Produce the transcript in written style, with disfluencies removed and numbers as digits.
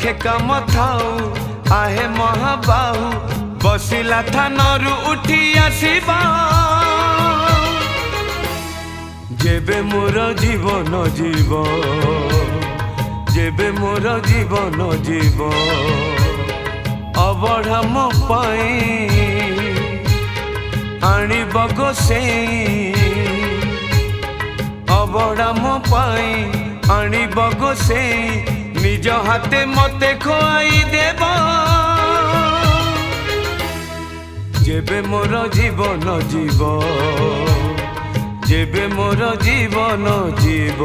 लखे काम थाऊ आहे महाबाहु बसिला थानरू उठी आसीबा जेबे मोर जीवन जीव जेबे मोर जीवन जीव अबढ़ा मो पाई आनिब गोसेई अबढ़ा मो पाई आनिब गोसेई निज हाथे मते खुआई देब जेबे मोर जीवन जीव जेबे मोर जीवन जीव।